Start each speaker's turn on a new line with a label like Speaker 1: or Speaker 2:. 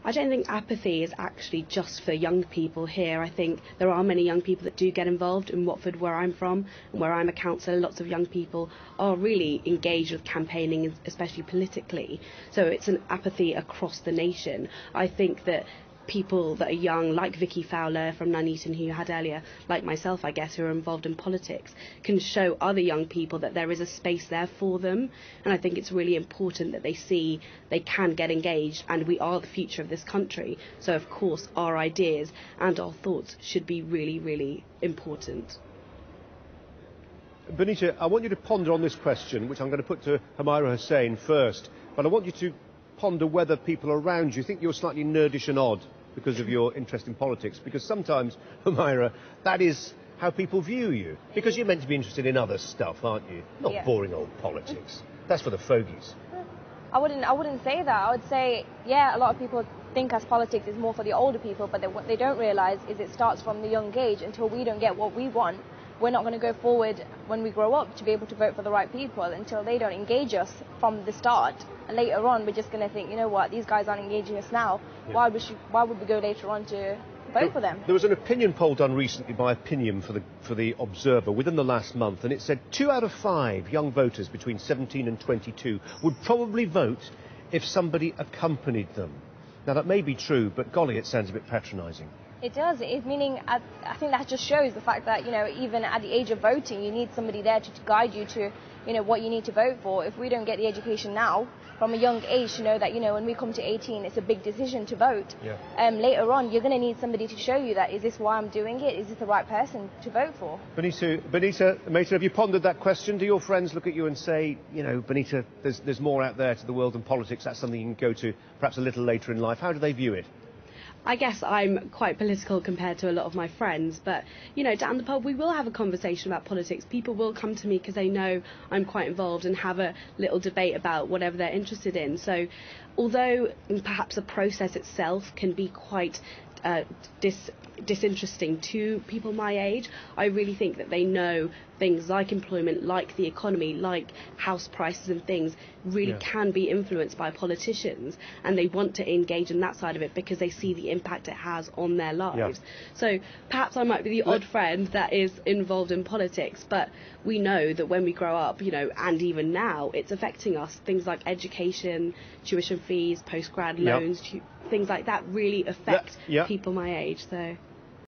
Speaker 1: I don't think apathy is actually just for young people here. I think there are many young people that do get involved in Watford, where I'm from, and where I'm a councillor. Lots of young people are really engaged with campaigning, especially politically. So it's an apathy across the nation. I think that people that are young, like Vicky Fowler from Nuneaton, who you had earlier, like myself, I guess, who are involved in politics, can show other young people that there is a space there for them. And I think it's really important that they see they can get engaged, and we are the future of this country. So, of course, our ideas and our thoughts should be really, really important.
Speaker 2: Binita, I want you to ponder on this question, which I'm going to put to Humayrah Hussein first, but I want you to ponder whether people around you think you're slightly nerdish and odd because of your interest in politics, because sometimes, Humayrah, that is how people view you, because you're meant to be interested in other stuff, aren't you? Not boring old politics. That's for the fogies.
Speaker 3: I wouldn't say that. I would say, yeah, a lot of people think as politics is more for the older people, but what they don't realise is it starts from the young age. Until we don't get what we want, we're not going to go forward when we grow up to be able to vote for the right people until they don't engage us from the start. And later on, we're just going to think, you know what, these guys aren't engaging us now. Yeah. Why would we go later on to vote for them?
Speaker 2: There was an opinion poll done recently by Opinion for the Observer within the last month, and it said 2 out of 5 young voters between 17 and 22 would probably vote if somebody accompanied them. Now, that may be true, but golly, it sounds a bit patronising.
Speaker 3: It does. Meaning, I think that just shows the fact that, you know, even at the age of voting, you need somebody there to guide you to, you know, what you need to vote for. If we don't get the education now, from a young age, to know that, you know, when we come to 18, it's a big decision to vote. Yeah. Later on, you're going to need somebody to show you that, is this why I'm doing it? Is this the right person to vote for?
Speaker 2: Binita Mehta, have you pondered that question? Do your friends look at you and say, you know, Binita, there's more out there to the world than politics, that's something you can go to perhaps a little later in life? How do they view it?
Speaker 1: I guess I'm quite political compared to a lot of my friends, but, you know, down the pub we will have a conversation about politics. People will come to me because they know I'm quite involved and have a little debate about whatever they're interested in. So although perhaps the process itself can be quite disinteresting to people my age, I really think that they know things like employment, like the economy, like house prices and things really can be influenced by politicians, and they want to engage in that side of it because they see the impact it has on their lives. So perhaps I might be the odd friend that is involved in politics, but we know that when we grow up, you know, and even now, it's affecting us. Things like education, tuition fees, post-grad loans, things like that really affect people my age. So